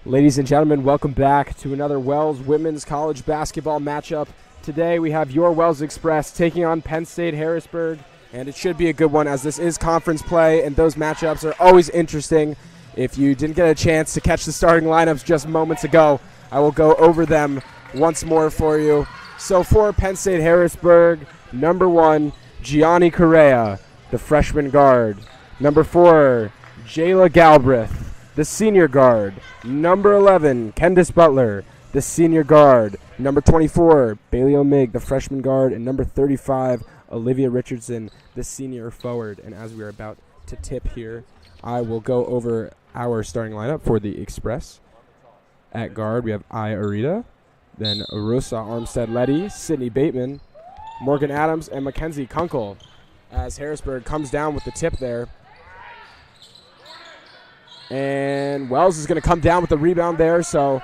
Ladies and gentlemen, welcome back to another Wells Women's College Basketball matchup. Today we have your Wells Express taking on Penn State Harrisburg, and it should be a good one as this is conference play, and those matchups are always interesting. If you didn't get a chance to catch the starting lineups just moments ago, I will go over them once more for you. So for Penn State Harrisburg, number 1, Gianni Correa, the freshman guard. Number 4, Jayla Galbraith, the senior guard. Number 11, Kendis Butler, the senior guard. Number 24, Bailey O'Mig, the freshman guard. And number 35, Olivia Richardson, the senior forward. And as we are about to tip here, I will go over our starting lineup for the Express. At guard, we have Arita, then Rosa Armstead-Letty, Sydney Bateman, Morgan Adams, and Mackenzie Kunkel. As Harrisburg comes down with the tip there. And Wells is going to come down with the rebound there, so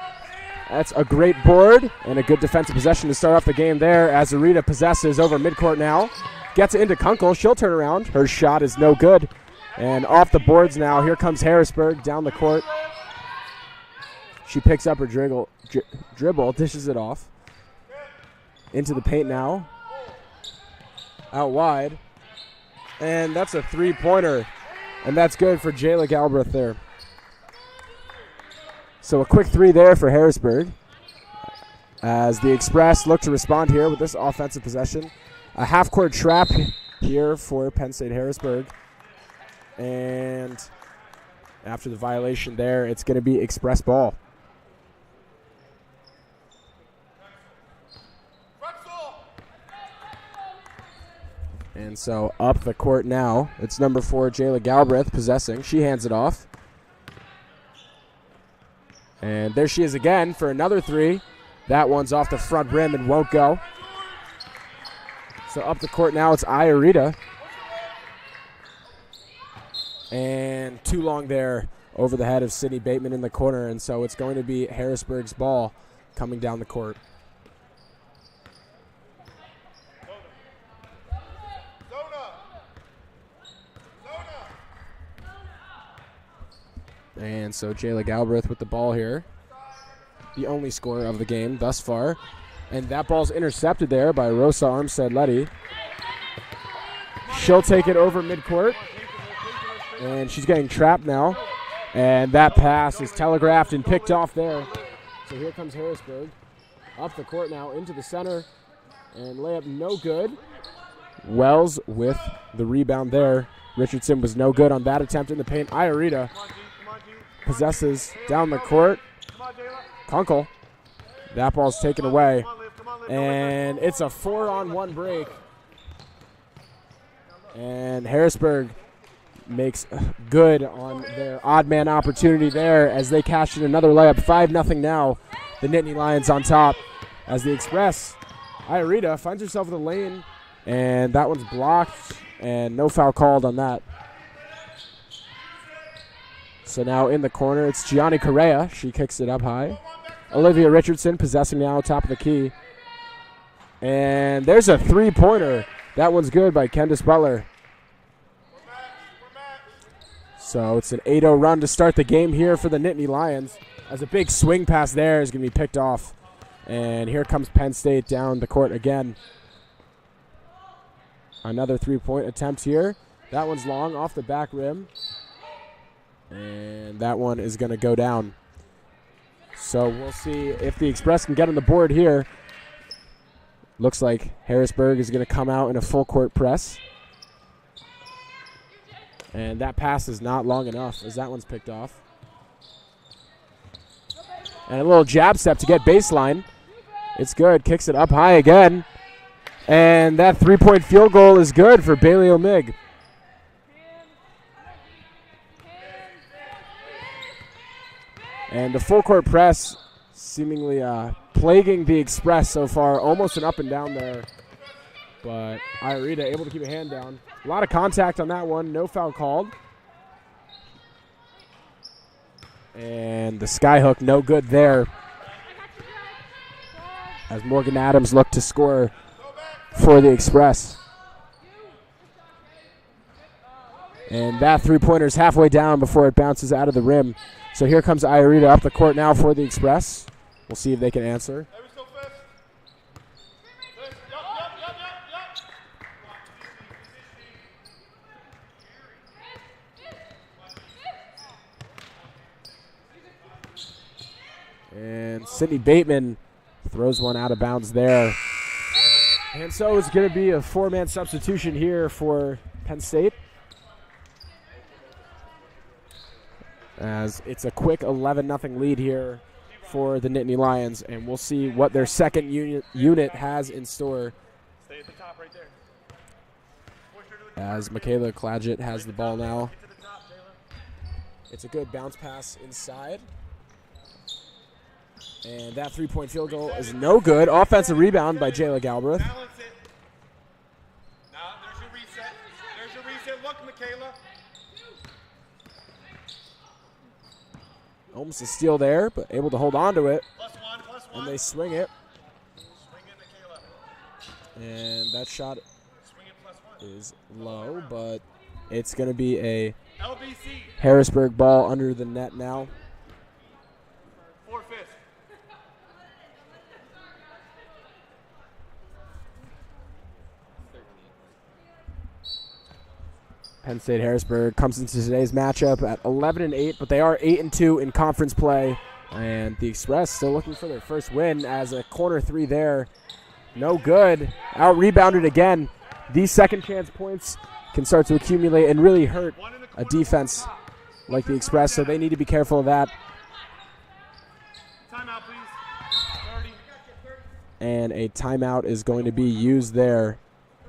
that's a great board and a good defensive possession to start off the game there as Arita possesses over midcourt now. Gets it into Kunkel. She'll turn around. Her shot is no good. And off the boards now, here comes Harrisburg down the court. She picks up her dribble, dishes it off. Into the paint now. Out wide. And that's a three-pointer. And that's good for Jayla Galbraith there. So a quick three there for Harrisburg as the Express look to respond here with this offensive possession. A half-court trap here for Penn State Harrisburg. And after the violation there, it's going to be Express ball. And so up the court now, it's number 4, Jayla Galbraith possessing. She hands it off. And there she is again for another three. That one's off the front rim and won't go. So up the court now, it's Arita. And too long there over the head of Sydney Bateman in the corner. And so it's going to be Harrisburg's ball coming down the court. And so Jayla Galbraith with the ball here. The only scorer of the game thus far. And that ball's intercepted there by Rosa Armstead-Letty. She'll take it over midcourt. And she's getting trapped now. And that pass is telegraphed and picked off there. So here comes Harrisburg. Up the court now into the center. And layup no good. Wells with the rebound there. Richardson was no good on that attempt in the paint. Arita possesses down the court. Kunkel. That ball's taken away. And it's a 4-on-1 break. And Harrisburg makes good on their odd man opportunity there as they cash in another layup. 5-0 now. The Nittany Lions on top as the Express. Arita finds herself in the lane. And that one's blocked. And no foul called on that. So now in the corner, it's Gianni Correa. She kicks it up high. Olivia Richardson possessing now, top of the key. And there's a three-pointer. That one's good by Kendis Butler. So it's an 8-0 run to start the game here for the Nittany Lions. As a big swing pass there is going to be picked off. And here comes Penn State down the court again. Another three-point attempt here. That one's long off the back rim. And that one is going to go down. So we'll see if the Express can get on the board here. Looks like Harrisburg is going to come out in a full court press. And that pass is not long enough as that one's picked off. And a little jab step to get baseline. It's good. Kicks it up high again. And that three-point field goal is good for Bailey O'Mig. And the full court press seemingly plaguing the Express so far. Almost an up and down there. But Arita able to keep a hand down. A lot of contact on that one. No foul called. And the skyhook no good there. As Morgan Adams looked to score for the Express. And that three-pointer is halfway down before it bounces out of the rim. So here comes Iarita up the court now for the Express. We'll see if they can answer. And Sydney Bateman throws one out of bounds there. And so it's going to be a four-man substitution here for Penn State, as it's a quick 11-0 lead here for the Nittany Lions, and we'll see what their second unit has in store. Stay at the top right there. As Michaela Clagett has the ball now. It's a good bounce pass inside. And that three-point field goal is no good. Offensive rebound by Jayla Galbraith. Balance it. Now there's your reset. There's your reset. Look, Michaela. Almost a steal there, but able to hold on to it. +1, +1. And they swing it. Swing it, Michaela. And that shot Swing it +1. is low, but it's going to be a LBC. Harrisburg ball under the net now. 4-5. Penn State Harrisburg comes into today's matchup at 11-8, but they are 8-2 in conference play. And the Express still looking for their first win, as a corner three there. No good. Out rebounded again. These second chance points can start to accumulate and really hurt a defense like the Express, so they need to be careful of that. Timeout, please. 30. And a timeout is going to be used there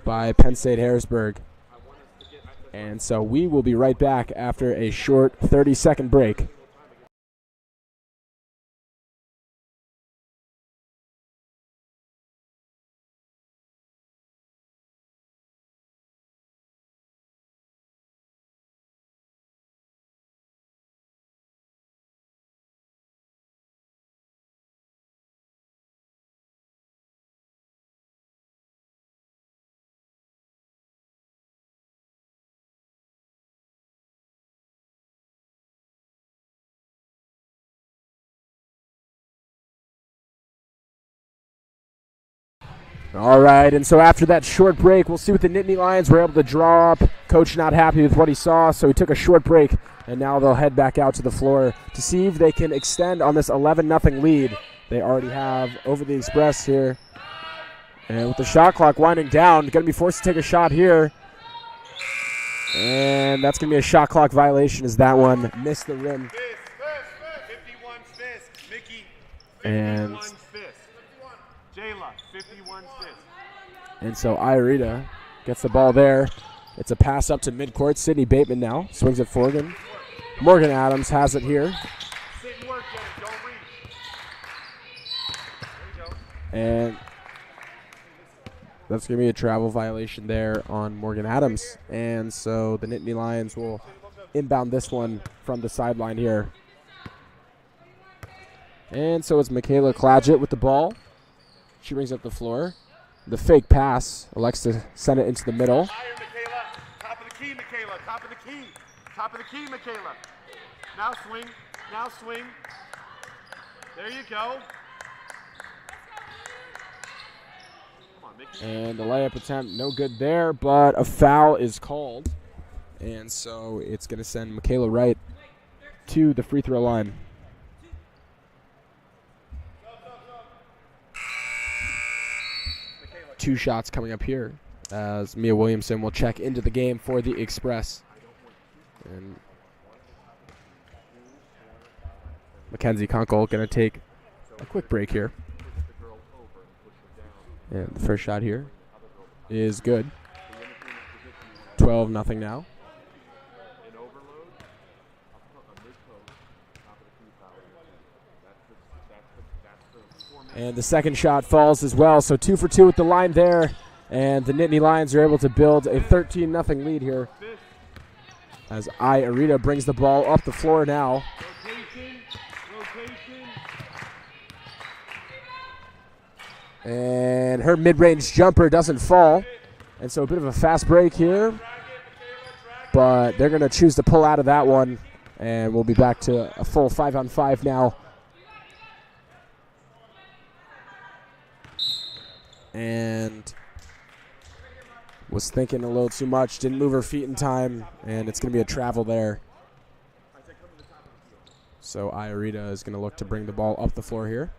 by Penn State Harrisburg. And so we will be right back after a short 30-second break. All right, and so after that short break, we'll see what the Nittany Lions were able to draw up. Coach not happy with what he saw, so he took a short break, and now they'll head back out to the floor to see if they can extend on this 11-0 lead they already have over the Express here. And with the shot clock winding down, going to be forced to take a shot here. And that's going to be a shot clock violation, as that one missed the rim. 51 fist. Mickey. 51 And fist. Jayla. 51 fist. And so Iarita gets the ball there. It's a pass up to midcourt. Sydney Bateman now swings it forward. Morgan Adams has it here. Sit and work, Jenny. Don't reach. There you go. And that's going to be a travel violation there on Morgan Adams. And so the Nittany Lions will inbound this one from the sideline here. And so it's Michaela Clagett with the ball. She brings up the floor. The fake pass elects to send it into the middle. Higher, Michaela. Top of the key, Michaela. Top of the key. Top of the key, Michaela. Now swing. Now swing. There you go. Come on, Mickey. And the layup attempt, no good there, but a foul is called. And so it's going to send Michaela Wright to the free throw line. Two shots coming up here as Mia Williamson will check into the game for the Express. And Mackenzie Kunkel going to take a quick break here. And the first shot here is good. 12-0 now. And the second shot falls as well, so 2 for 2 with the line there. And the Nittany Lions are able to build a 13-0 lead here as Iarita brings the ball up the floor now. Rotation. And her mid-range jumper doesn't fall. And so a bit of a fast break here. Drag but they're going to choose to pull out of that one, and we'll be back to a full 5-on-5 now. And was thinking a little too much, didn't move her feet in time, and it's going to be a travel there. So Iarita is going to look to bring the ball up the floor here.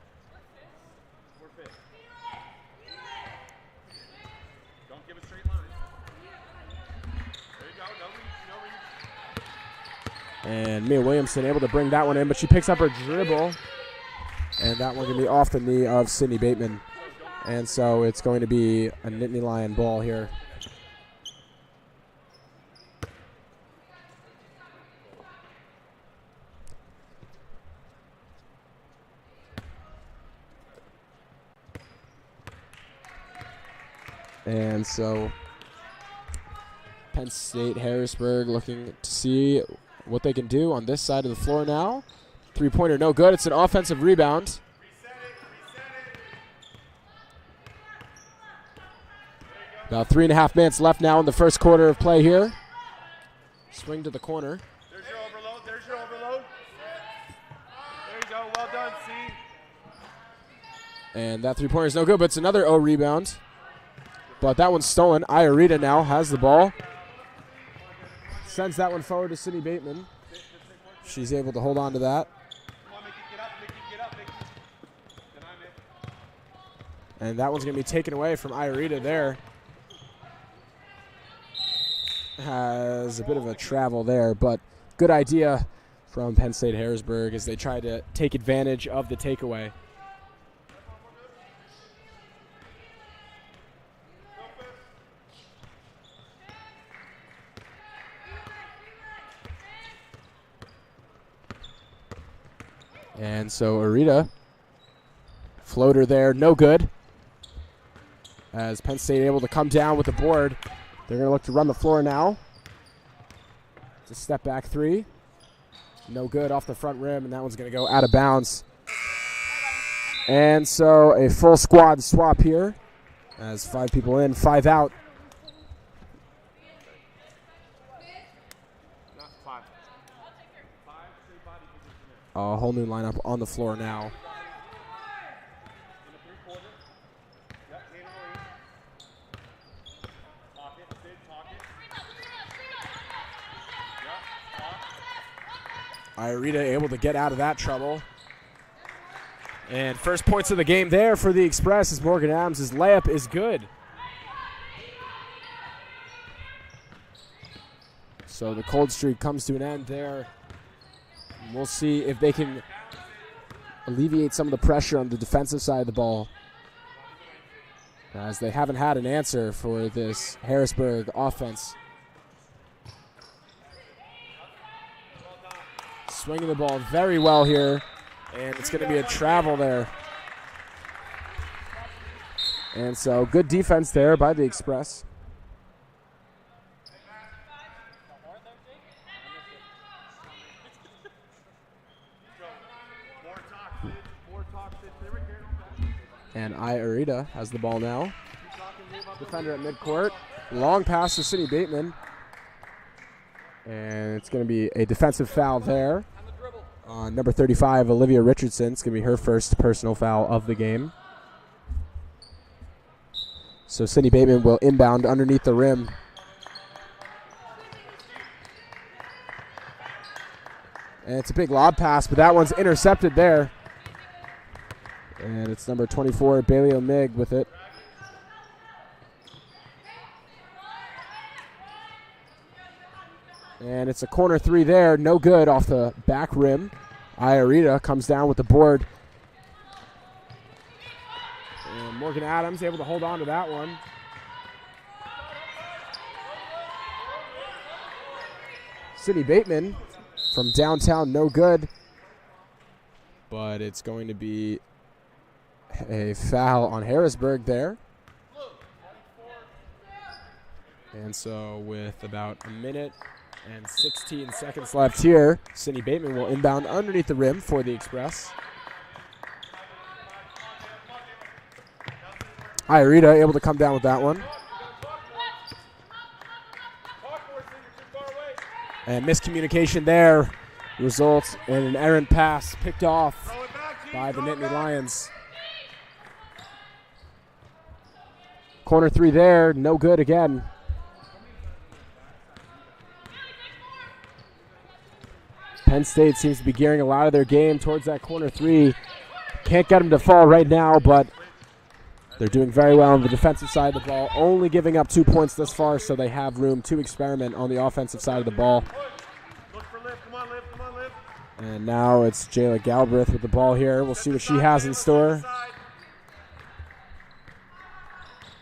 Don't give a straight line. There you go. No reach. And Mia Williamson able to bring that one in, but she picks up her dribble, and that one going to be off the knee of Sydney Bateman. And so it's going to be a Nittany Lion ball here. And so Penn State Harrisburg looking to see what they can do on this side of the floor now. Three-pointer no good. It's an offensive rebound. About 3.5 minutes left now in the first quarter of play here. Swing to the corner. There's your overload. There's your overload. There you go. Well done, C. And that three-pointer is no good, but it's another O rebound. But that one's stolen. Iarita now has the ball. Sends that one forward to Sydney Bateman. She's able to hold on to that. Come on, Mickey, get up, Mickey, get up, Mickey. Good eye, Mick. And that one's going to be taken away from Iarita there. Has a bit of a travel there, but good idea from Penn State Harrisburg as they try to take advantage of the takeaway. And so Arita, floater there, no good. As Penn State able to come down with the board. They're going to look to run the floor now. It's a step back three. No good off the front rim, and that one's going to go out of bounds. And so a full squad swap here as 5 people in, 5 out. A whole new lineup on the floor now. Iarita able to get out of that trouble. And first points of the game there for the Express as Morgan Adams' layup is good. So the cold streak comes to an end there. We'll see if they can alleviate some of the pressure on the defensive side of the ball, as they haven't had an answer for this Harrisburg offense. Swinging the ball very well here, and it's going to be a travel there. And so good defense there by the Express. And Iarita has the ball now. Defender at midcourt. Long pass to Sydney Bateman. And it's going to be a defensive foul there. Number 35, Olivia Richardson. It's going to be her first personal foul of the game. So Sydney Bateman will inbound underneath the rim. And it's a big lob pass, but that one's intercepted there. And it's number 24, Bailey O'Mig with it. And it's a corner three there, no good off the back rim. Iarita comes down with the board. And Morgan Adams able to hold on to that one. Sydney Bateman from downtown, no good. But it's going to be a foul on Harrisburg there. And so with about a minute and 16 seconds left here, Sydney Bateman will inbound underneath the rim for the Express. Iarita able to come down with that one. And miscommunication there results in an errant pass picked off by the Nittany Lions. Corner 3 there, no good again. Penn State seems to be gearing a lot of their game towards that corner 3. Can't get them to fall right now, but they're doing very well on the defensive side of the ball, only giving up 2 points thus far, so they have room to experiment on the offensive side of the ball. Look for Liv. Come on, Liv. Come on, Liv. And now it's Jayla Galbraith with the ball here. We'll see what she has in store.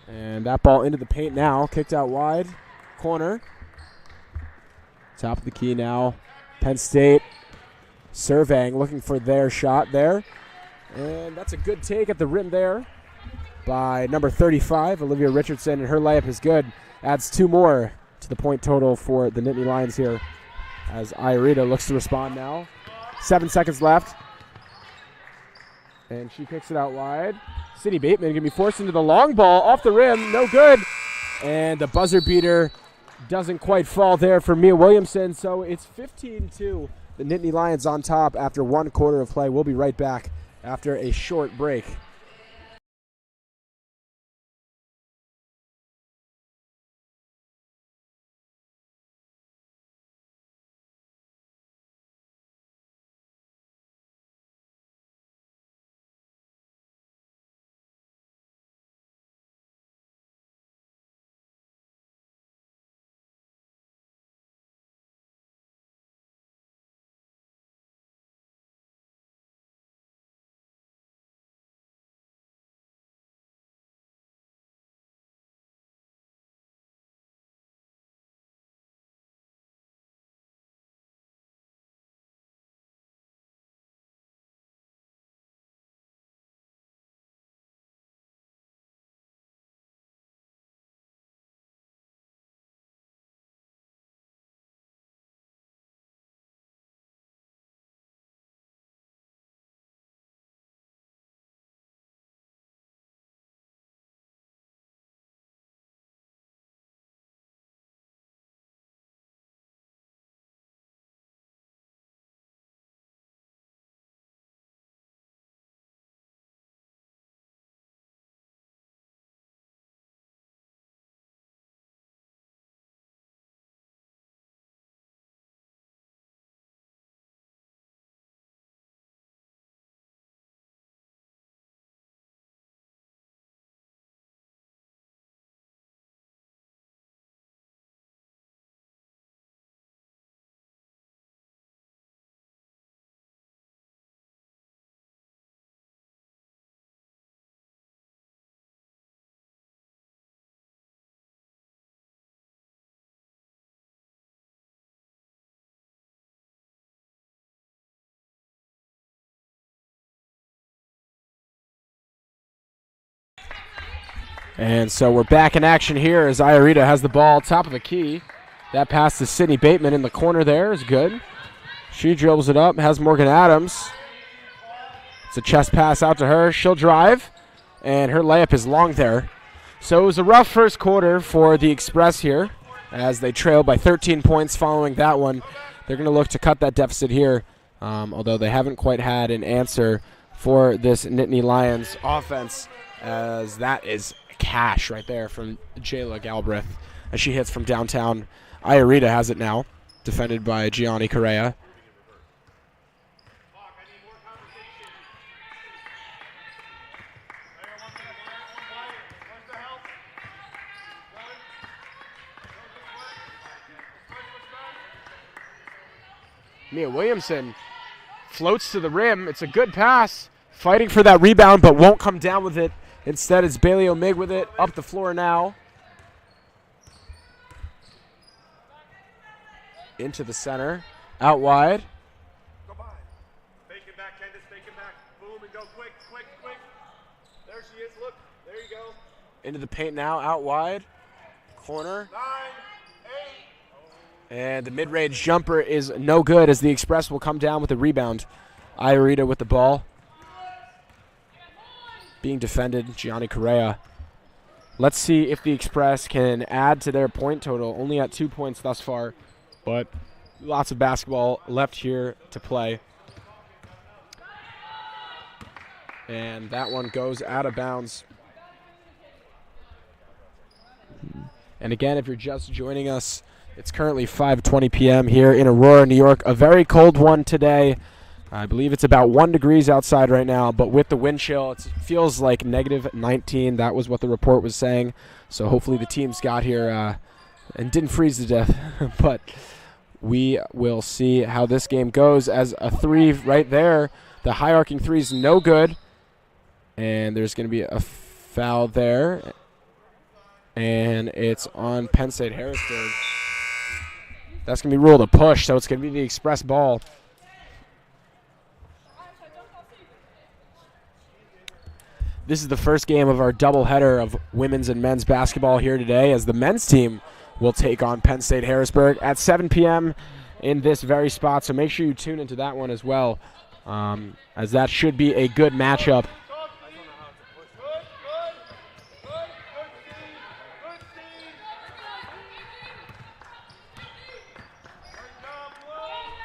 And that ball into the paint now, kicked out wide. Corner. Top of the key now. Penn State surveying, looking for their shot there. And that's a good take at the rim there by number 35, Olivia Richardson, and her layup is good. Adds 2 more to the point total for the Nittany Lions here as Iarita looks to respond now. 7 seconds left. And she kicks it out wide. Sydney Bateman going to be forced into the long ball off the rim. No good. And the buzzer beater doesn't quite fall there for Mia Williamson. So it's 15-2. The Nittany Lions on top after 1 quarter of play. We'll be right back after a short break. And so we're back in action here as Iarita has the ball top of the key. That pass to Sydney Bateman in the corner there is good. She dribbles it up, has Morgan Adams. It's a chest pass out to her. She'll drive, and her layup is long there. So it was a rough first quarter for the Express here as they trail by 13 points following that one. They're going to look to cut that deficit here, although they haven't quite had an answer for this Nittany Lions offense, as that is cash right there from Jayla Galbraith as she hits from downtown. Iarita has it now, defended by Gianni Correa. Mia Williamson floats to the rim. It's a good pass. Fighting for that rebound, but won't come down with it. Instead, it's Bailey O'Mig with it. Up the floor now. Into the center. Out wide. Go by. Fake it back, Candace. Fake it back. Boom and go quick, quick, quick. There she is. Look. There you go. Into the paint now. Out wide. Corner. 9, 8. And the mid-range jumper is no good as the Express will come down with a rebound. Iarita with the ball. Being defended, Gianni Correa. Let's see if the Express can add to their point total. Only at 2 points thus far, but Lots of basketball left here to play. And that one goes out of bounds. And again, if you're just joining us, it's currently 5:20 p.m. here in Aurora, New York. A very cold one today. I believe it's about 1 degree outside right now, but with the wind chill, it feels like -19. That was what the report was saying. So hopefully the teams got here and didn't freeze to death. But we will see how this game goes, as a three right there. The high arcing three is no good. And there's going to be a foul there. And it's on Penn State Harrisburg. That's going to be ruled a push, so it's going to be the express ball. This is the first game of our doubleheader of women's and men's basketball here today, as the men's team will take on Penn State Harrisburg at 7 p.m. in this very spot. So make sure you tune into that one as well, as that should be a good matchup.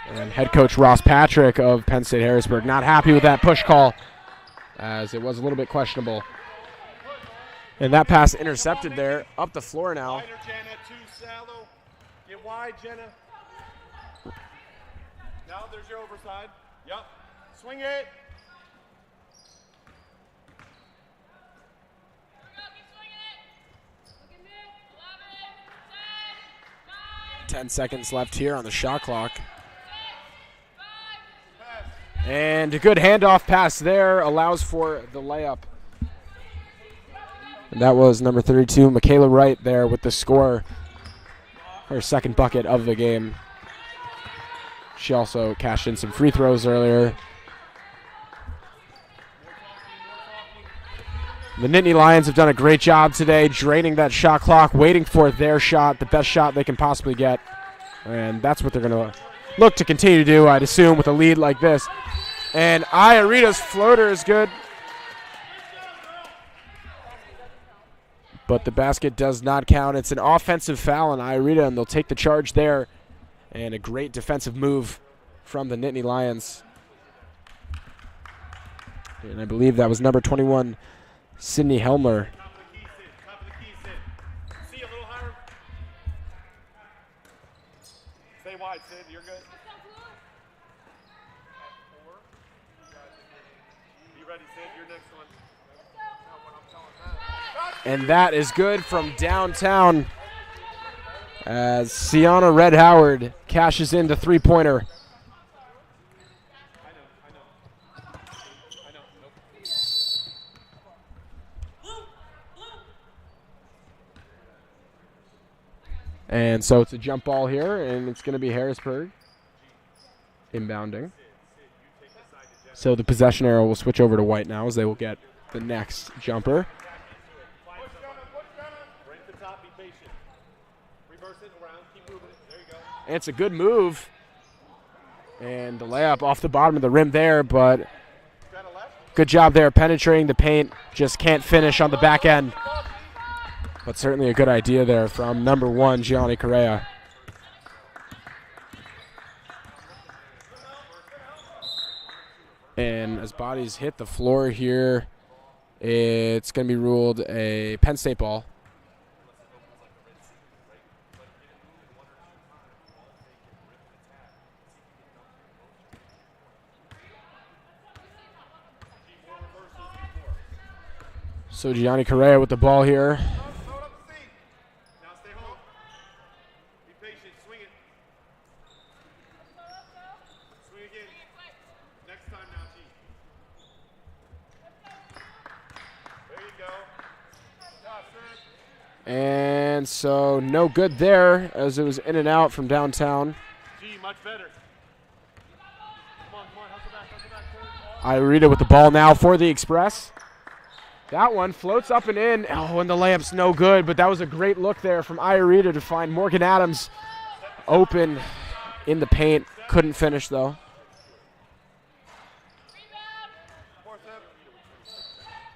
And head coach Ross Patrick of Penn State Harrisburg not happy with that push call, as it was a little bit questionable. And that pass intercepted there, up the floor now. Wider, Jenna, too shallow. Get wide, Jenna. Now there's your overside. Yep. Swing it. 10 seconds left here on the shot clock. And a good handoff pass there allows for the layup. And that was number 32, Michaela Wright, there with the score, her second bucket of the game. She also cashed in some free throws earlier. The Nittany Lions have done a great job today draining that shot clock, waiting for their shot, the best shot they can possibly get. And that's what they're going to look to continue to do, I'd assume, with a lead like this. And Iarita's floater is good. But the basket does not count. It's an offensive foul on Iarita, and they'll take the charge there. And a great defensive move from the Nittany Lions. And I believe that was number 21, Sydney Helmer. Top of the key, Sid. See a little higher. Stay wide, Sid. You're good. Be ready, Sid. Your next one. And that is good from downtown, as Sienna Red Howard cashes in the three-pointer. And so it's a jump ball here, and it's going to be Harrisburg inbounding. So the possession arrow will switch over to white now, as they will get the next jumper. Break the top, be patient. Reverse it around, keep moving it. There you go. And it's a good move. And the layup off the bottom of the rim there, but good job there penetrating the paint. Just can't finish on the back end. But certainly a good idea there from number 1, Gianni Correa. And as bodies hit the floor here, it's going to be ruled a Penn State ball. So Gianni Correa with the ball here. Now stay home. Be patient. Swing it. Swing again. Next time now, G. There you go. Stop, Sid. And so no good there, as it was in and out from downtown. G, much better. Come on, hustle back, Sid. Iarita with the ball now for the Express. That one floats up and in. Oh, and the layup's no good, but that was a great look there from Iarita to find Morgan Adams open in the paint. Couldn't finish, though.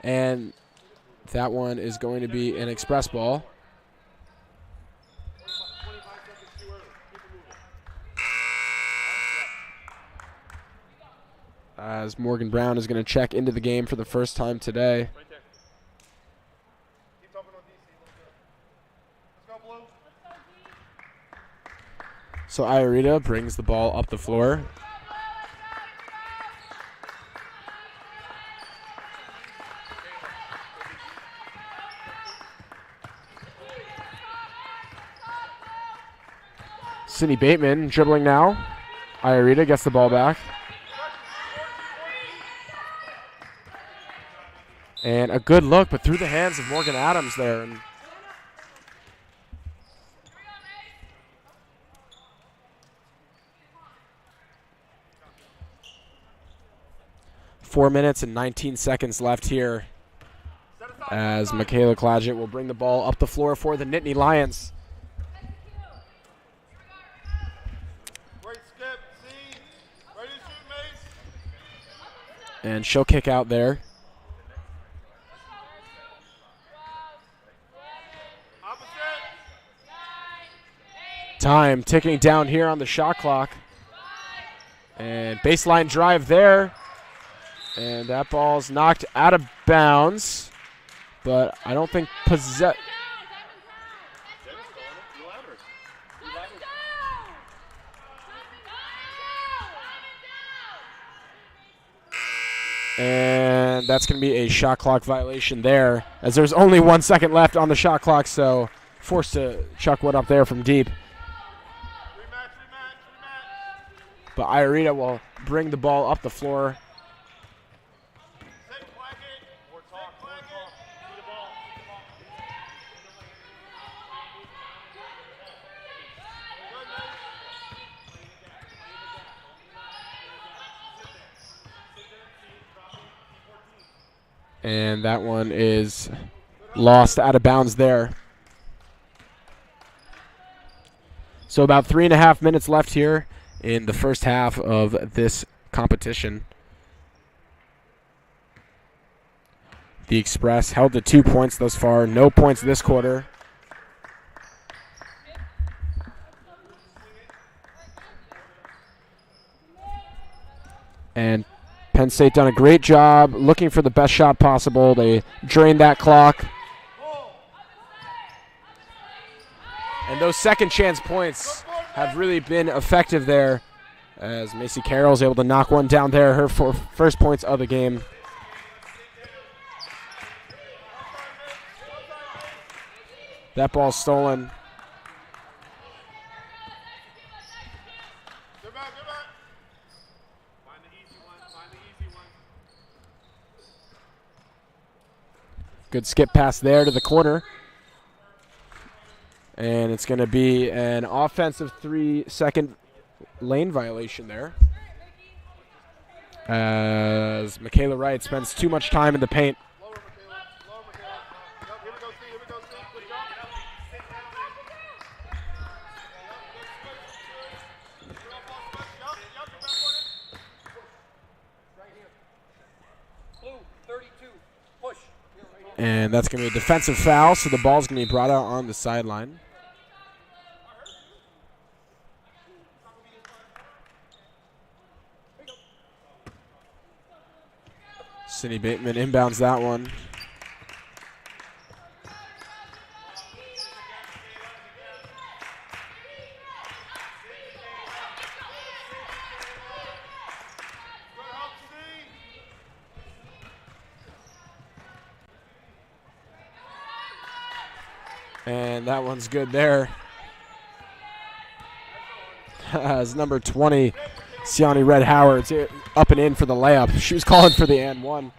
And that one is going to be an Express ball. as Morgan Brown is going to check into the game for the first time today. Right there. Keep talking on DC. Let's go, Blue. So Iarita brings the ball up the floor. Sydney Bateman dribbling now. Iarita gets the ball back. And a good look, but through the hands of Morgan Adams there. And 4 minutes and 19 seconds left here as Michaela Clagett will bring the ball up the floor for the Nittany Lions. And she'll kick out there. Time ticking down here on the shot clock. And baseline drive there. And that ball's knocked out of bounds. But I don't think possess. And that's going to be a shot clock violation there, as there's only 1 second left on the shot clock, so forced to chuck one up there from deep. But Iarita will bring the ball up the floor. And that one is lost out of bounds there. So about 3.5 minutes left here in the first half of this competition. The Express held to 2 points thus far. No points this quarter. And Penn State done a great job looking for the best shot possible. They drained that clock. And those second chance points have really been effective there, as Macy Carroll's able to knock one down there, her first points of the game. That ball's stolen. Good skip pass there to the corner. And it's going to be an offensive 3-second lane violation there, as Michaela Wright spends too much time in the paint. And that's going to be a defensive foul, so the ball's going to be brought out on the sideline. Sydney Bateman inbounds that one. And that one's good there. As number 20, Siani Red Howard's up and in for the layup. She was calling for the and one.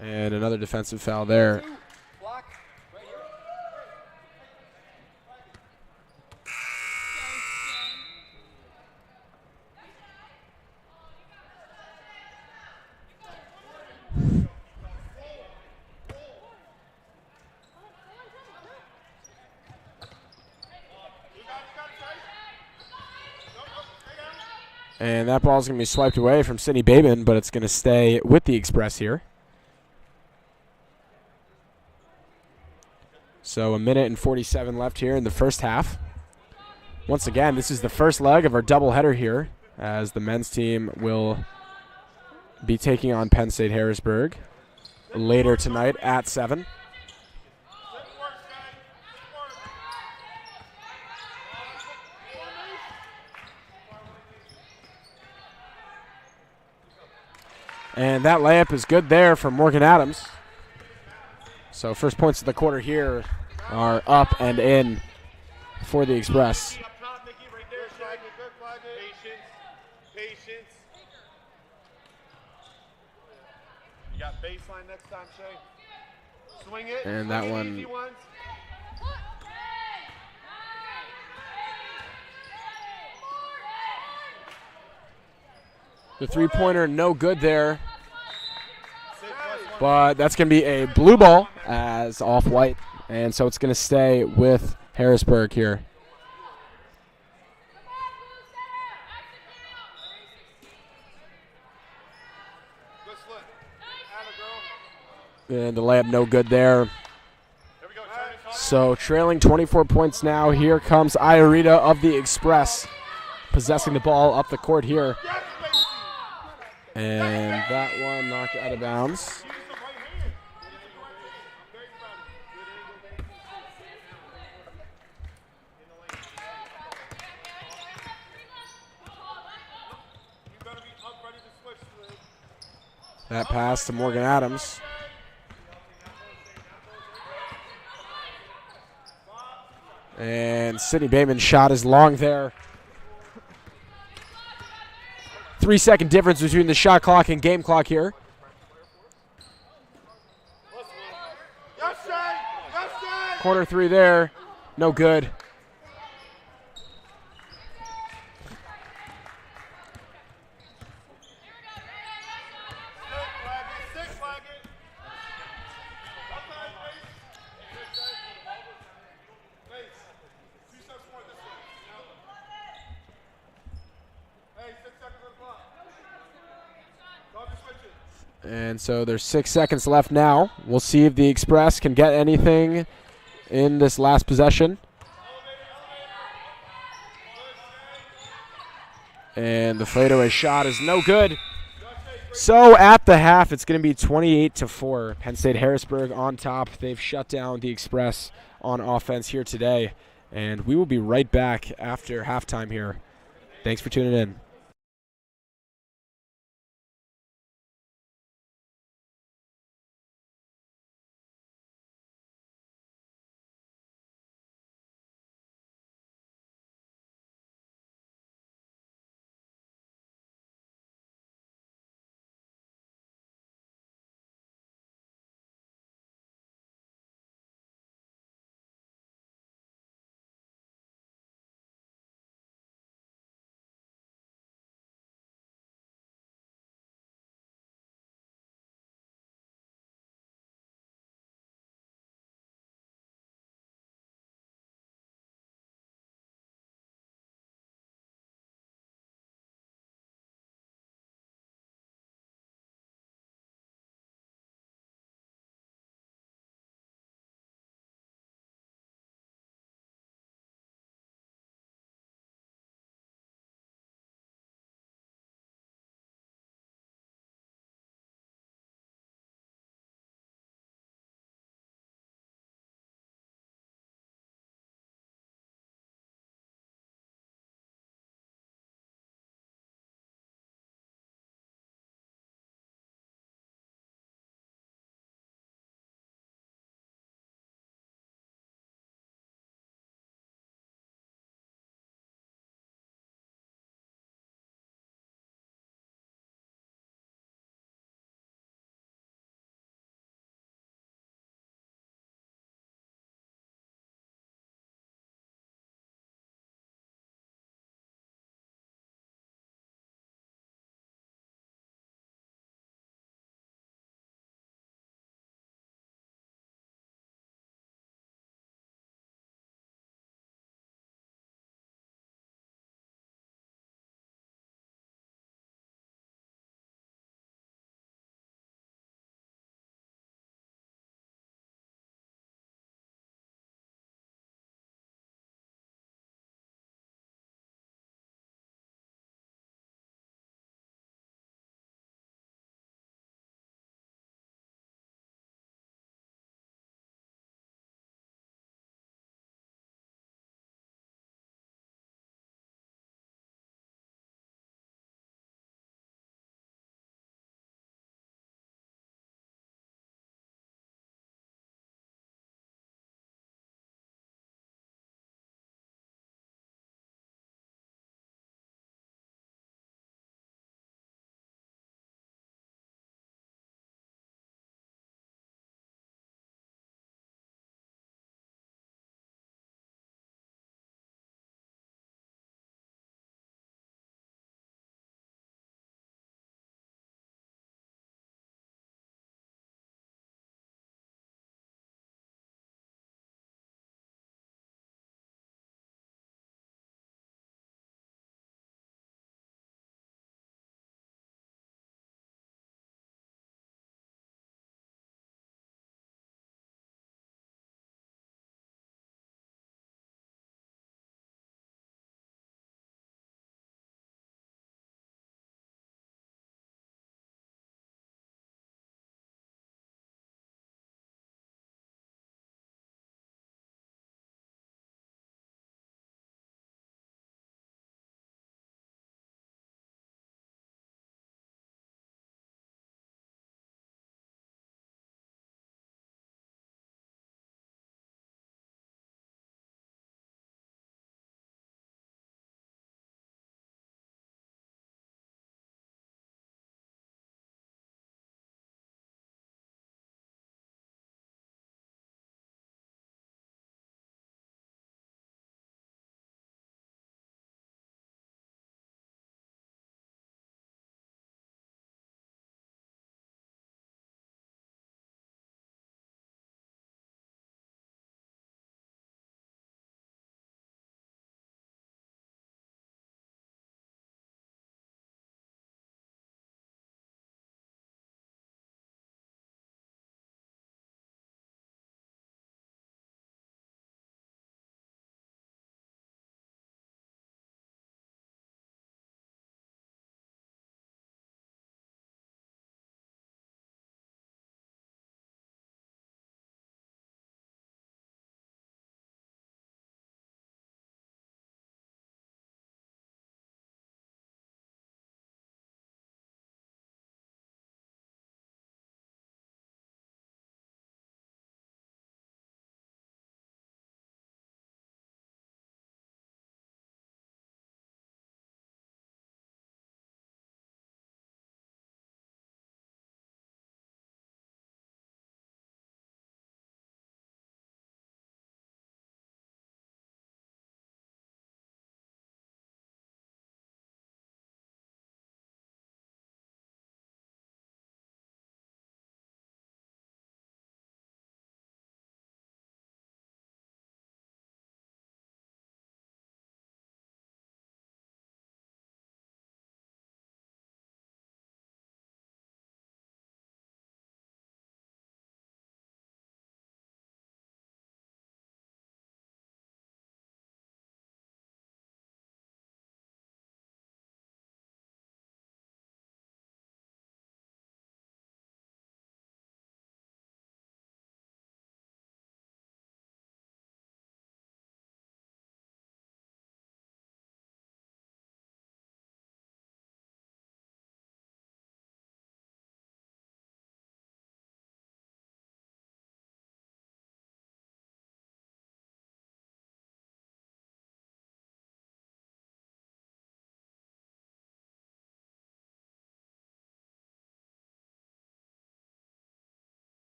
And another defensive foul there. And that ball's going to be swiped away from Sydney Bateman, but it's going to stay with the Express here. So 1 minute and 47 left here in the first half. Once again, this is the first leg of our doubleheader here, as the men's team will be taking on Penn State Harrisburg later tonight at 7. And that layup is good there from Morgan Adams. So first points of the quarter here are up and in for the Express. Patience. You got baseline next time, Shay. Swing it. And that one. Easy ones. The three-pointer no good there. But that's going to be a blue ball as off-white. And so it's going to stay with Harrisburg here. And the layup no good there. So trailing 24 points now. Here comes Iorita of the Express possessing the ball up the court here. And that one knocked out of bounds. That pass to Morgan Adams. And Sydney Bateman's shot is long there. 3-second difference between the shot clock and game clock here. Corner three there. No good. And so there's 6 seconds left now. We'll see if the Express can get anything in this last possession. And the fadeaway shot is no good. So at the half, it's going to be 28-4. Penn State Harrisburg on top. They've shut down the Express on offense here today. And we will be right back after halftime here. Thanks for tuning in.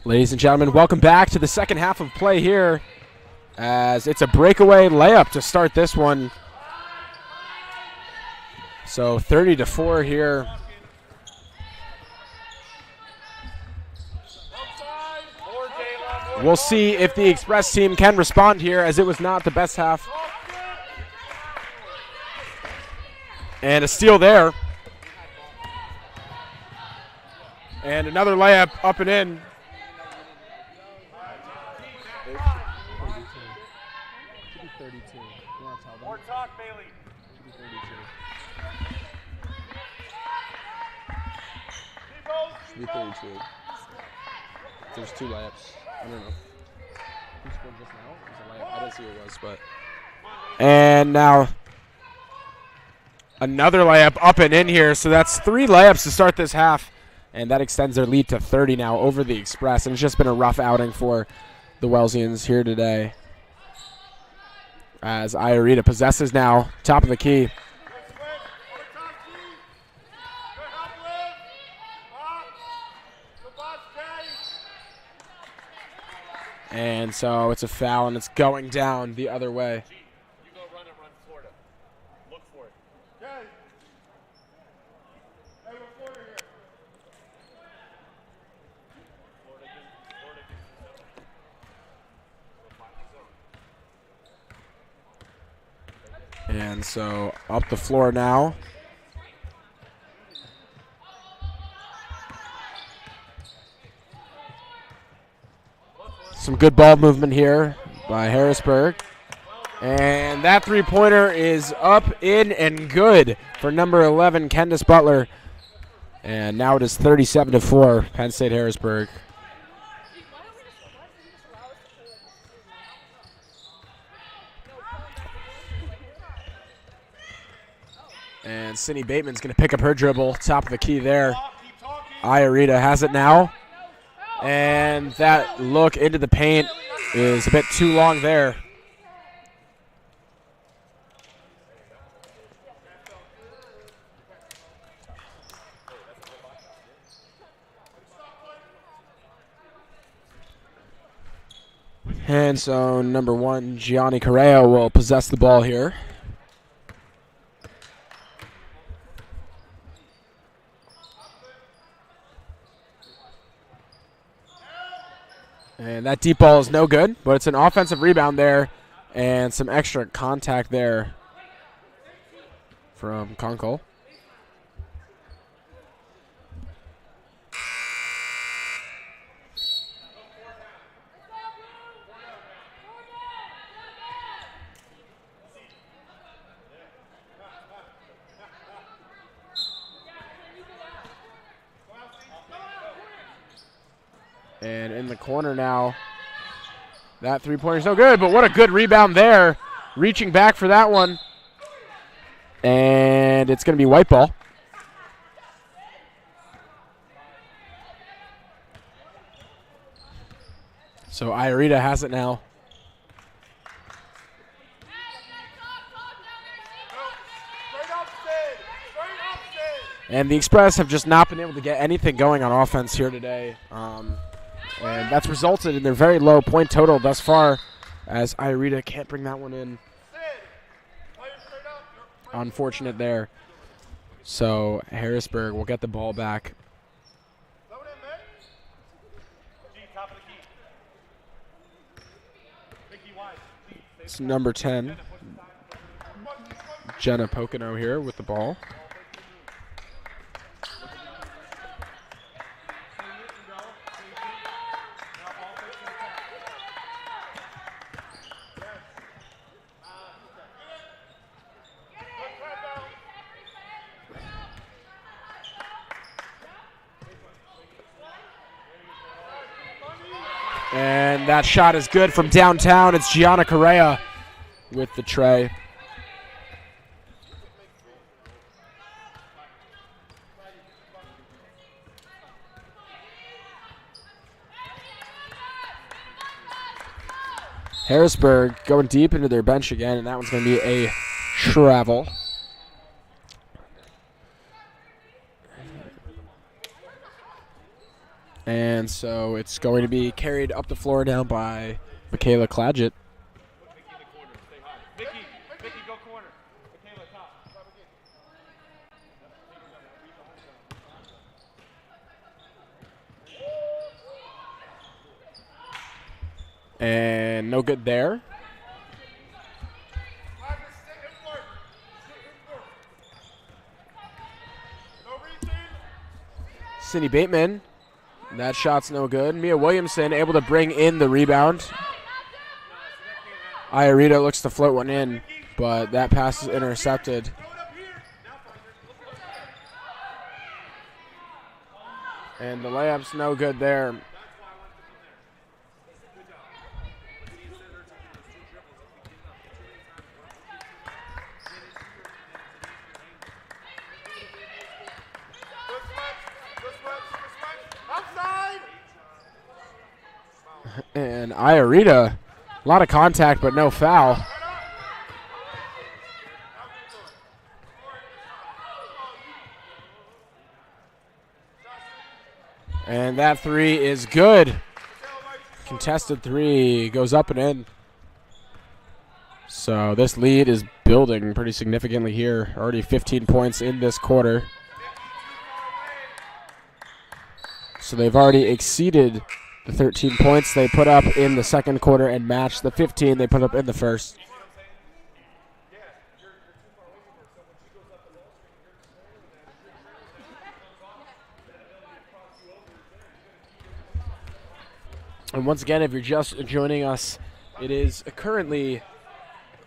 Ladies and gentlemen, welcome back to the second half of play here, as it's a breakaway layup to start this one. So 30-4 here. We'll see if the Express team can respond here, as it was not the best half. And a steal there. And another layup up and in. More talk, Bailey. Should be 32. There's two layups. I don't know. Who scored just now? It was a layup. I didn't see who it was, but. And now another layup up and in here. So that's 3 layups to start this half. And that extends their lead to 30 now over the Express. And it's just been a rough outing for the Wellsians here today, as Iarita possesses now, top of the key. And so it's a foul, and it's going down the other way. You go run Florida. Look for it. Okay. Hey, we're Florida here. And so up the floor now. Some good ball movement here by Harrisburg. And that three-pointer is up, in, and good for number 11, Candace Butler. And now it is 37-4, Penn State Harrisburg. And Sydney Bateman's going to pick up her dribble, top of the key there. Iarita has it now. And that look into the paint is a bit too long there. And so number 1, Gianni Correa, will possess the ball here. And that deep ball is no good, but it's an offensive rebound there and some extra contact there from Conkle. And in the corner now, that three-pointer's no good, but what a good rebound there. Reaching back for that one. And it's going to be white ball. So Iarita has it now. And the Express have just not been able to get anything going on offense here today. And that's resulted in their very low point total thus far, as Iarita can't bring that one in. Unfortunate there. So Harrisburg will get the ball back. It's number 10, Jenna Pocono here with the ball. And that shot is good from downtown. It's Gianna Correa with the tray. Harrisburg going deep into their bench again, and that one's going to be a travel. And so it's going to be carried up the floor now by Michaela Clagett. Mickey, go corner. Michaela, top. And no good there. Cindy Bateman. That shot's no good. Mia Williamson able to bring in the rebound. Iarita looks to float one in, but that pass is intercepted. And the layup's no good there. And Iarita, a lot of contact, but no foul. And that three is good. Contested three goes up and in. So this lead is building pretty significantly here. Already 15 points in this quarter. So they've already exceeded the 13 points they put up in the second quarter and matched the 15 they put up in the first. And once again, if you're just joining us, it is currently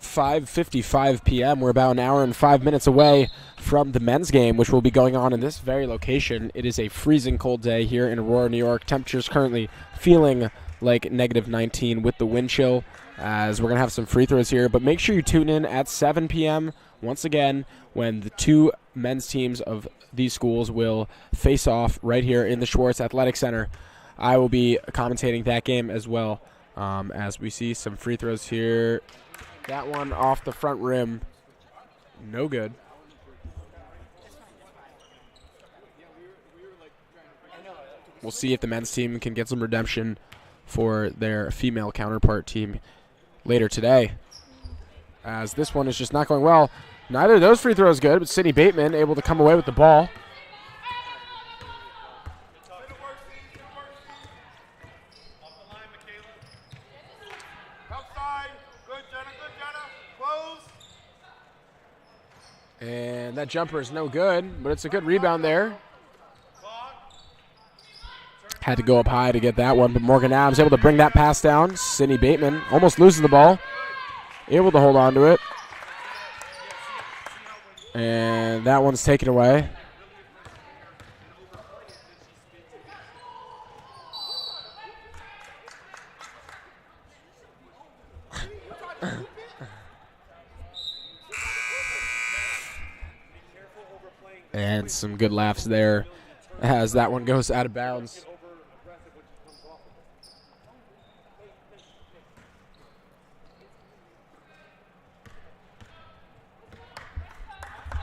5:55 p.m. We're about an hour and 5 minutes away from the men's game, which will be going on in this very location. It is a freezing cold day here in Aurora, New York. Temperatures currently feeling like -19 with the wind chill, as we're going to have some free throws here. But make sure you tune in at 7 p.m. once again when the two men's teams of these schools will face off right here in the Schwartz Athletic Center. I will be commentating that game as well, as we see some free throws here. That one off the front rim, no good. We'll see if the men's team can get some redemption for their female counterpart team later today, as this one is just not going well. Neither of those free throws good, but Cindy Bateman able to come away with the ball. And that jumper is no good, but it's a good rebound there. Had to go up high to get that one, but Morgan Adams able to bring that pass down. Cindy Bateman almost loses the ball. Able to hold on to it. And that one's taken away. And some good laughs there as that one goes out of bounds.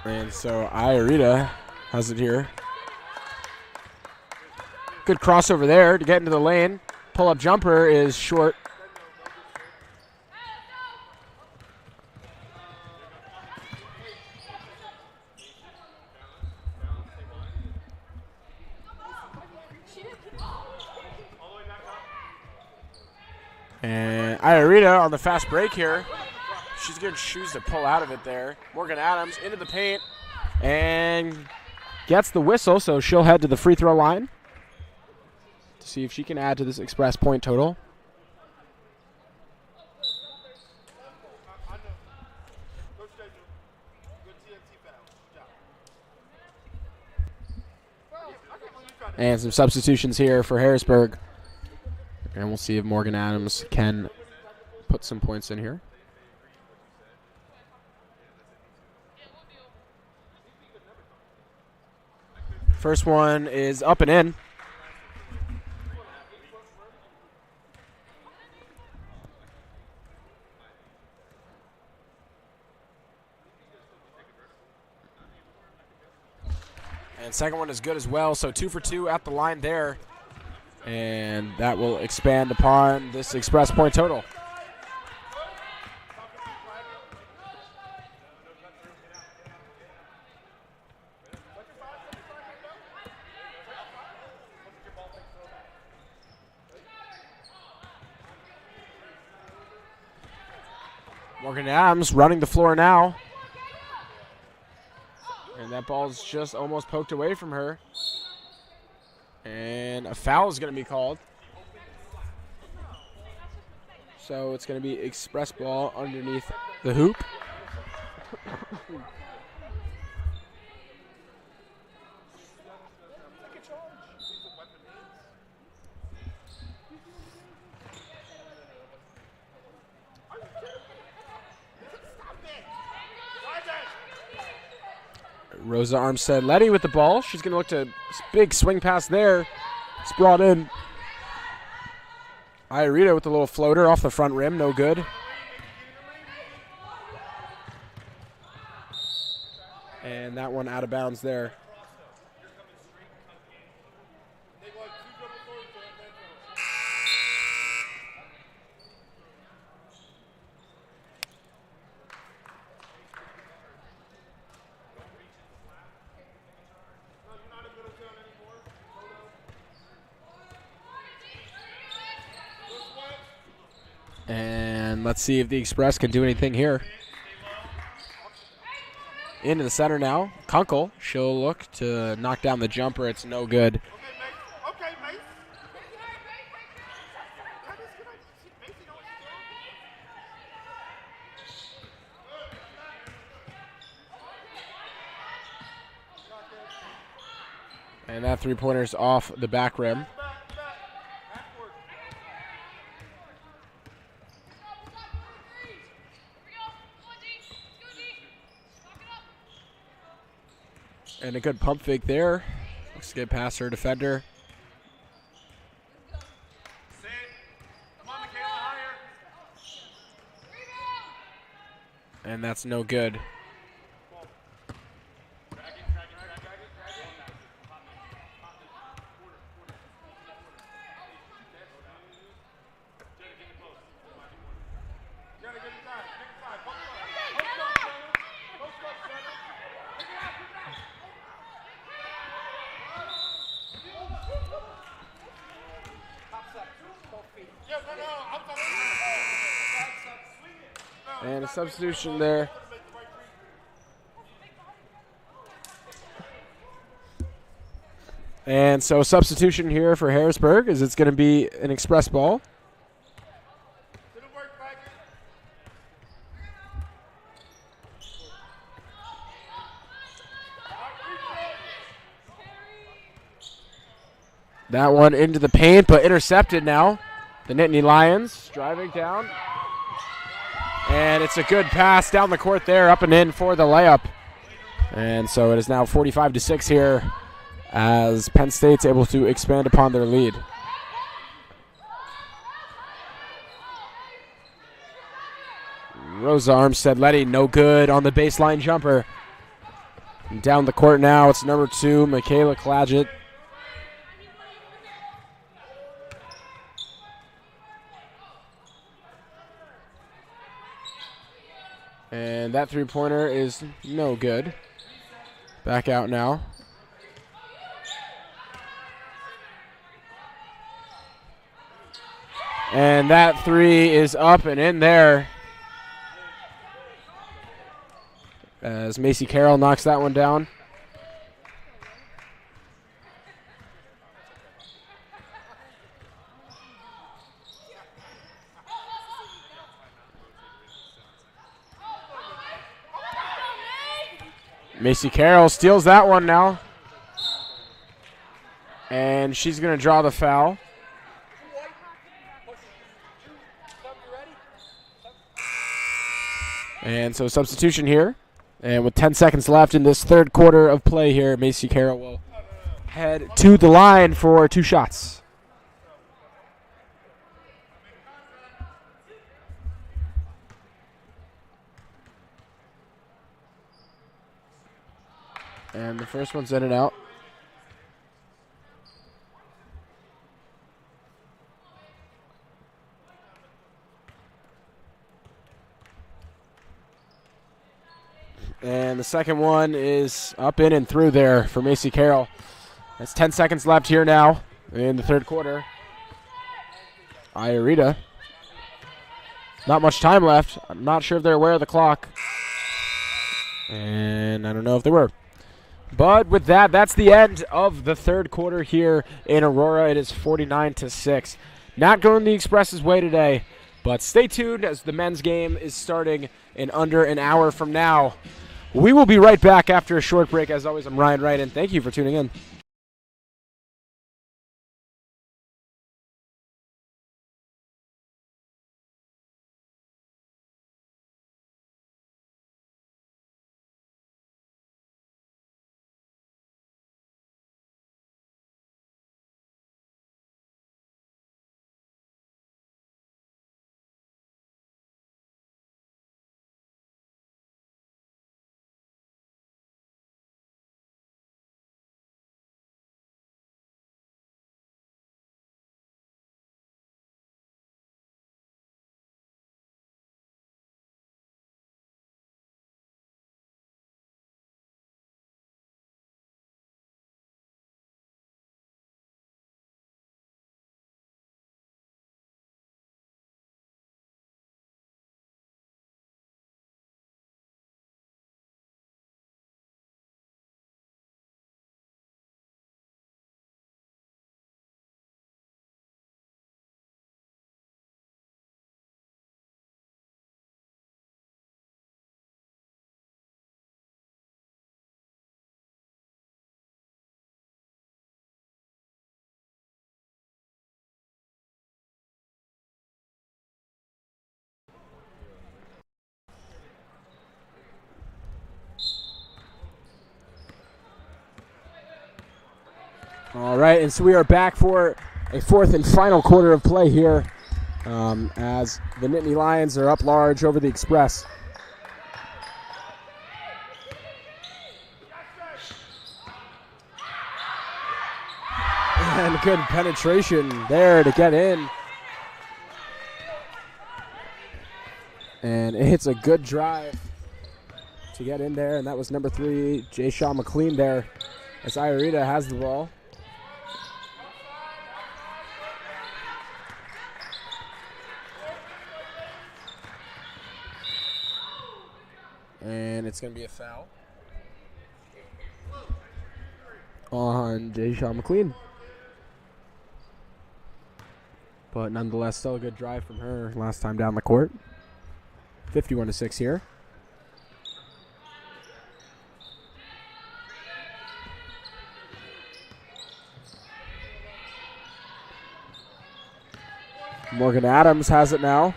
And so Iarita has it here. Good crossover there to get into the lane. Pull-up jumper is short. And Iarita on the fast break here. She's good shoes to pull out of it there. Morgan Adams into the paint and gets the whistle, so she'll head to the free throw line to see if she can add to this express point total. And some substitutions here for Harrisburg. And we'll see if Morgan Adams can put some points in here. First one is up and in. And second one is good as well, so 2 for 2 at the line there And that will expand upon this express point total. Morgan Adams running the floor now. And that ball's just almost poked away from her. And a foul is going to be called. So it's going to be express ball underneath the hoop. Rosa Armstead-Letty with the ball. She's going to look to big swing pass there. It's brought in. Iarita with a little floater off the front rim. No good. And that one out of bounds there. And let's see if the Express can do anything here. Into the center now. Kunkel, she'll look to knock down the jumper. It's no good. And that three-pointer's off the back rim. And a good pump fake there. Looks to get past her defender. And that's no good. And a substitution there. And so substitution here for Harrisburg is it's going to be an express ball. That one into the paint, but intercepted now. The Nittany Lions driving down. And it's a good pass down the court there, up and in for the layup. And so it is now 45-6 here as Penn State's able to expand upon their lead. Rosa Armstead-Letty, no good on the baseline jumper. And down the court now, it's number 2, Michaela Clagett. And that three-pointer is no good. Back out now. And that three is up and in there. As Macy Carroll knocks that one down. Macy Carroll steals that one now. And she's going to draw the foul. And so substitution here. And with 10 seconds left in this third quarter of play here, Macy Carroll will head to the line for 2 shots. And the first one's in and out. And the second one is up in and through there for Macy Carroll. That's 10 seconds left here now in the third quarter. Iarita. Not much time left. I'm not sure if they're aware of the clock. And I don't know if they were. But with that, that's the end of the third quarter here in Aurora. It is 49-6. Not going the Express's way today, but stay tuned as the men's game is starting in under an hour from now. We will be right back after a short break. As always, I'm Ryan Wright, and thank you for tuning in. All right, and so we are back for a fourth and final quarter of play here as the Nittany Lions are up large over the Express. And good penetration there to get in. And it's a good drive to get in there, and that was number 3, Jay Shaw McLean there as Iarita has the ball. And it's going to be a foul on Jay Shaw McLean. But nonetheless, still a good drive from her last time down the court. 51-6 here. Morgan Adams has it now.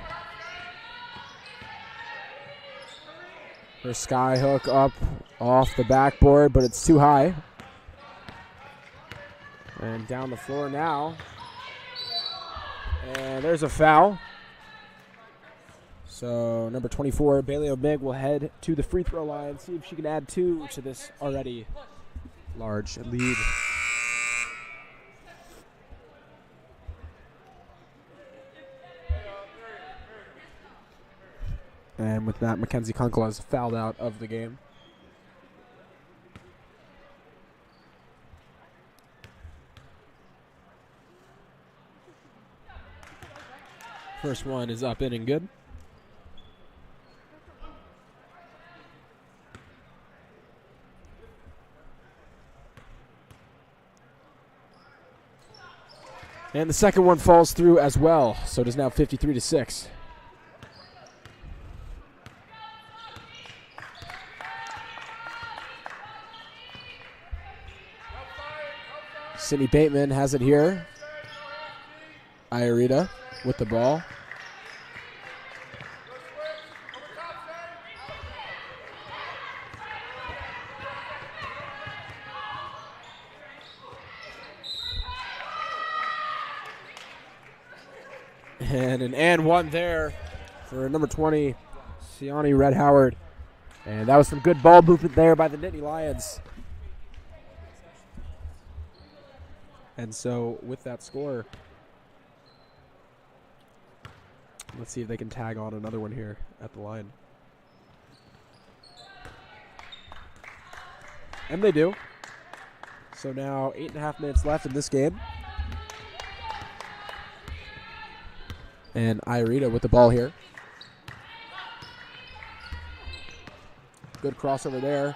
Her sky hook up off the backboard, but it's too high. And down the floor now. And there's a foul. So number 24, Bailey O'Mig, will head to the free throw line, see if she can add 2 to this already large lead. And with that, Mackenzie Kunkel has fouled out of the game. First one is up in and good. And the second one falls through as well, so it is now 53-6. Sydney Bateman has it here. Iarita with the ball. And an and one there for number 20, Siani Red Howard. And that was some good ball movement there by the Nittany Lions. And so with that score, let's see if they can tag on another one here at the line. And they do. So now 8.5 minutes left in this game. And Irita with the ball here. Good crossover there.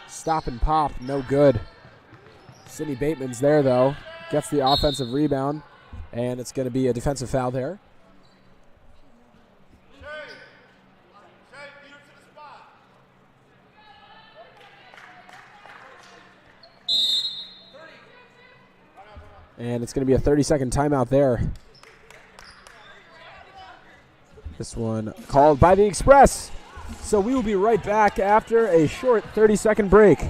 Stop and pop, no good. Sydney Bateman's there, though. Gets the offensive rebound, and it's going to be a defensive foul there. And it's going to be a 30-second timeout there. This one called by the Express. So we will be right back after a short 30-second break.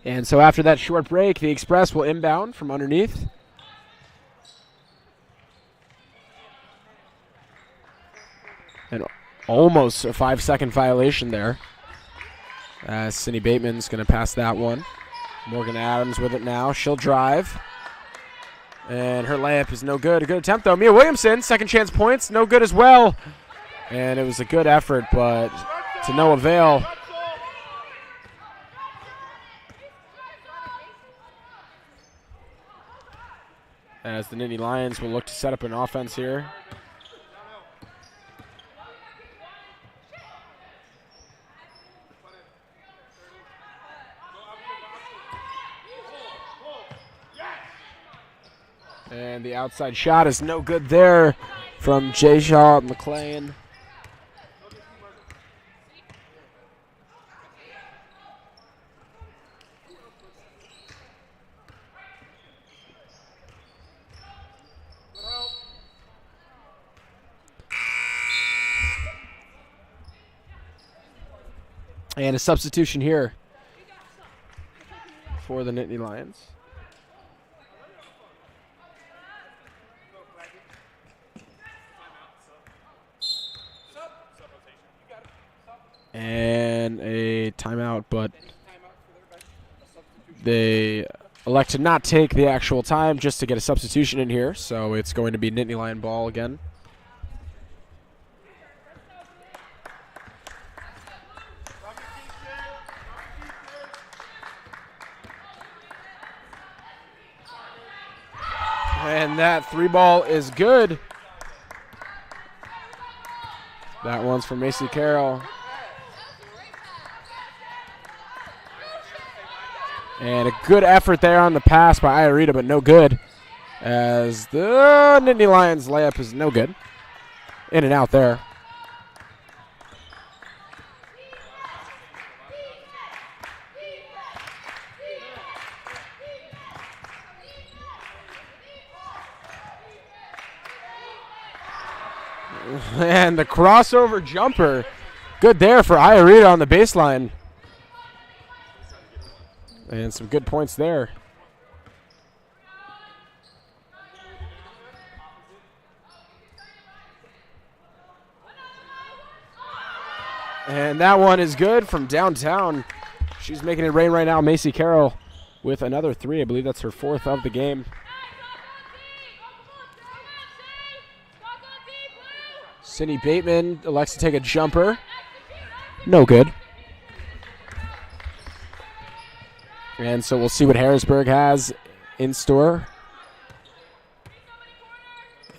And so after that short break, the Express will inbound from underneath. And almost a 5-second violation there. Sydney Bateman's going to pass that one. Morgan Adams with it now. She'll drive. And her layup is no good. A good attempt, though. Mia Williamson, second chance points, no good as well. And it was a good effort, but to no avail. As the Nittany Lions will look to set up an offense here. And the outside shot is no good there from J. Shaw McLean. And a substitution here for the Nittany Lions. And a timeout, but they elect to not take the actual time just to get a substitution in here. So it's going to be Nittany Lion ball again. And that three ball is good. That one's for Macy Carroll. And a good effort there on the pass by Iarita, but no good. As the Nittany Lions layup is no good. In and out there. And the crossover jumper. Good there for Iarita on the baseline. And some good points there. And that one is good from downtown. She's making it rain right now. Macy Carroll with another three. I believe that's her fourth of the game. Sydney Bateman elects to take a jumper. No good. And so we'll see what Harrisburg has in store.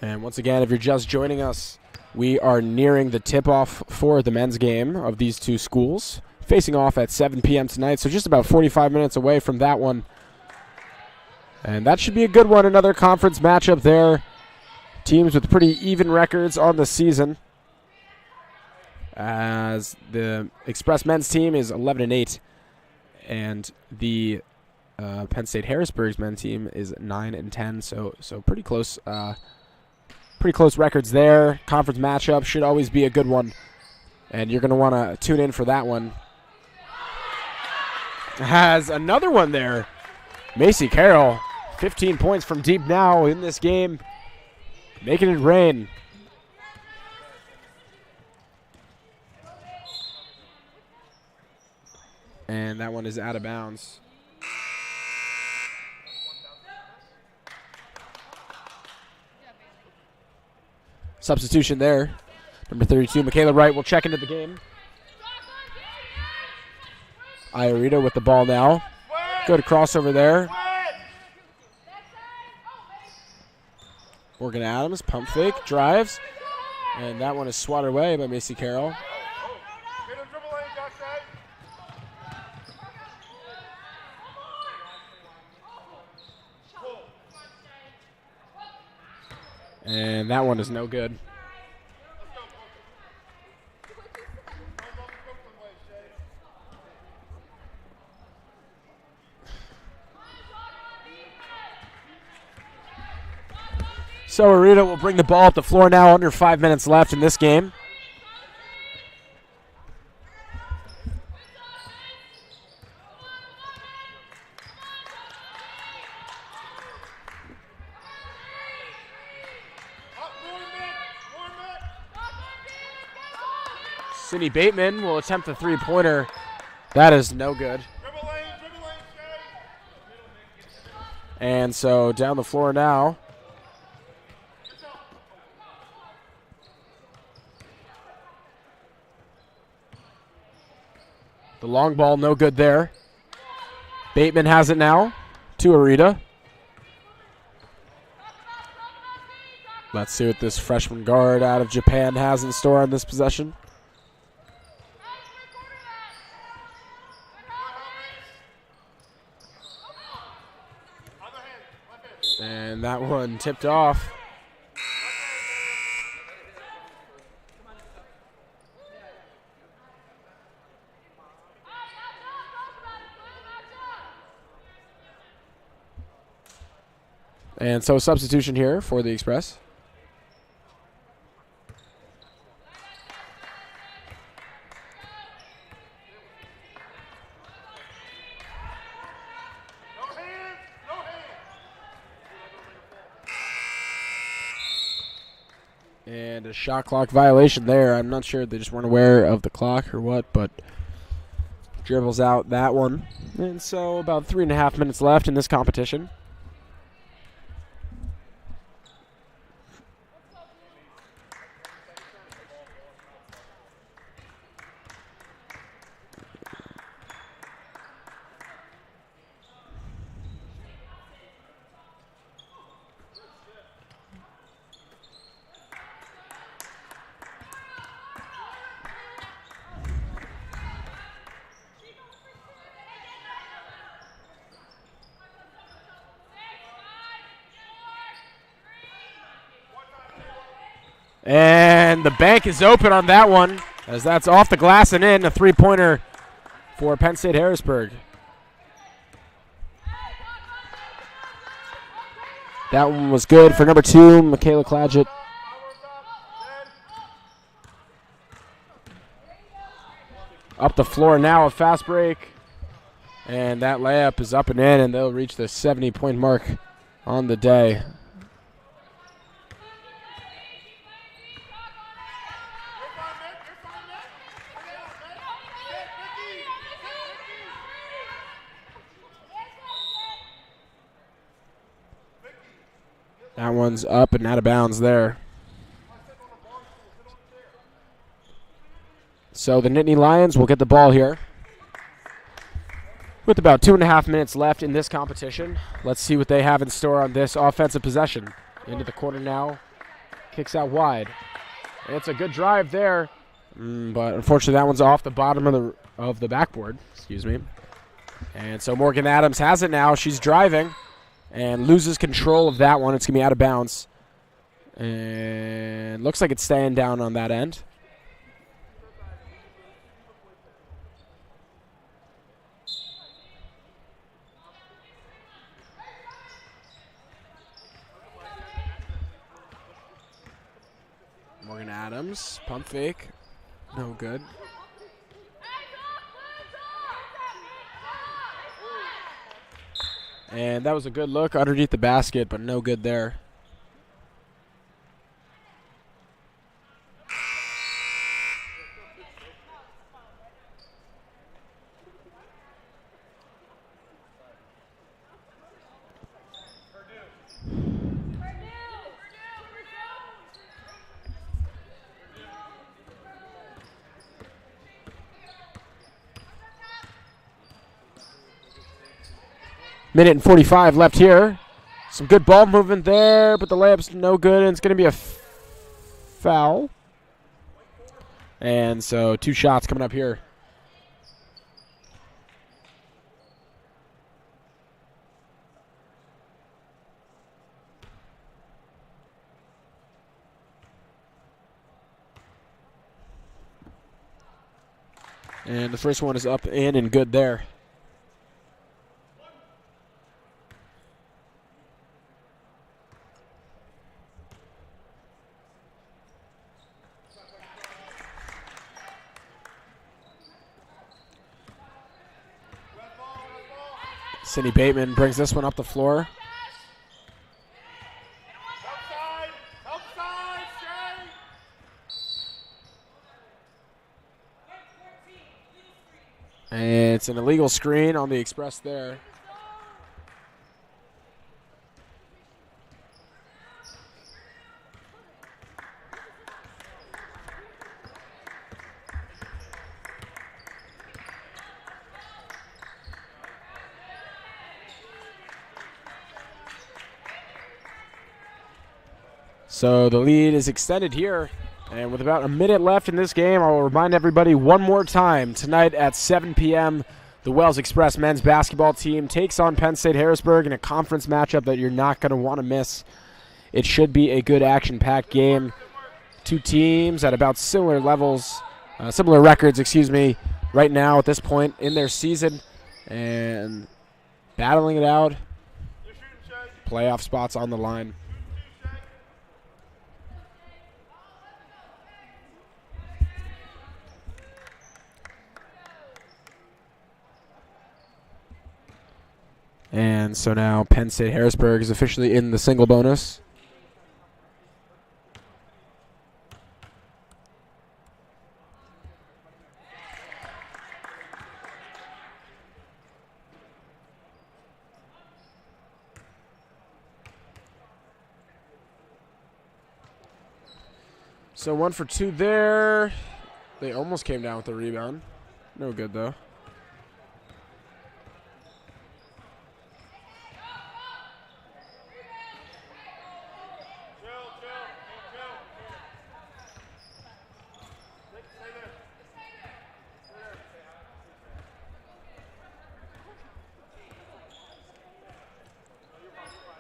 And once again, if you're just joining us, we are nearing the tip-off for the men's game of these two schools, facing off at 7 p.m. tonight, so just about 45 minutes away from that one. And that should be a good one, another conference matchup there. Teams with pretty even records on the season. as the Express men's team is 11-8, and the Penn State Harrisburg's men's team is 9-10. So pretty close. Pretty close records there. Conference matchup should always be a good one, and you're going to want to tune in for that one. Has another one there. Macy Carroll, 15 points from deep now in this game, making it rain. And that one is out of bounds. Substitution there. Number 32, Michaela Wright will check into the game. Iorita with the ball now. Good crossover there. Morgan Adams, pump fake, drives. And that one is swatted away by Macy Carroll. And that one is no good. So Arita will bring the ball up the floor now, under 5 minutes left in this game. Sydney Bateman will attempt the three-pointer. That is no good. And so down the floor now. The long ball, no good there. Bateman has it now to Arita. Let's see what this freshman guard out of Japan has in store on this possession. And that one tipped off. And so substitution here for the Express. And a shot clock violation there. I'm not sure, they just weren't aware of the clock or what, but dribbles out that one. And so about 3.5 minutes left in this competition. And the bank is open on that one, as that's off the glass and in. A three-pointer for Penn State Harrisburg. That one was good for number 2, Michaela Clagett. Up the floor now, a fast break. And that layup is up and in, and they'll reach the 70-point mark on the day. That one's up and out of bounds there. So the Nittany Lions will get the ball here with about 2.5 minutes left in this competition. Let's see what they have in store on this offensive possession. Into the corner now. Kicks out wide. It's a good drive there, but unfortunately that one's off the bottom of the backboard. Excuse me. And so Morgan Adams has it now. She's driving and loses control of that one. It's going to be out of bounds. And looks like it's staying down on that end. Morgan Adams, pump fake, no good. And that was a good look underneath the basket, but no good there. Minute and 45 left here. Some good ball movement there, but the layup's no good, and it's going to be a foul. And so 2 shots coming up here. And the first one is up, in, and good there. Cindy Bateman brings this one up the floor. And it's an illegal screen on the Express there. So the lead is extended here, and with about a minute left in this game, I will remind everybody one more time, tonight at 7 p.m., the Wells Express men's basketball team takes on Penn State Harrisburg in a conference matchup that you're not going to want to miss. It should be a good action-packed game. 2 teams at about similar levels, similar records, right now at this point in their season, and battling it out. Playoff spots on the line. And so now Penn State Harrisburg is officially in the single bonus. So 1 for 2 there. They almost came down with the rebound. No good though.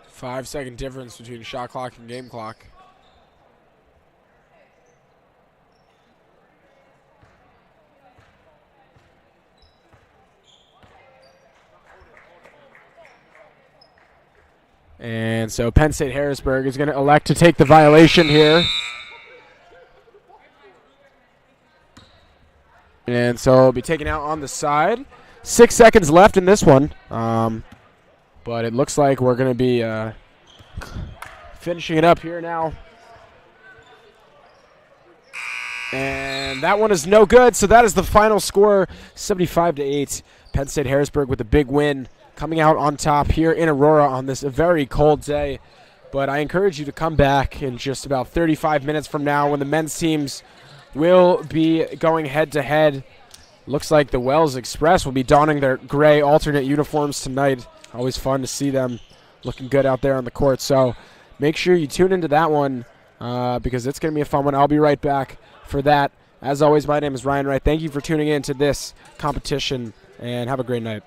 Five-second difference between shot clock and game clock. And so Penn State Harrisburg is going to elect to take the violation here. And so it'll be taken out on the side. 6 seconds left in this one. But it looks like we're going to be finishing it up here now. And that one is no good, so that is the final score, 75-8. Penn State Harrisburg with a big win, coming out on top here in Aurora on this very cold day. But I encourage you to come back in just about 35 minutes from now when the men's teams will be going head-to-head. Looks like the Wells Express will be donning their gray alternate uniforms tonight. Always fun to see them looking good out there on the court. So make sure you tune into that one because it's going to be a fun one. I'll be right back for that. As always, my name is Ryan Wright. Thank you for tuning in to this competition, and have a great night.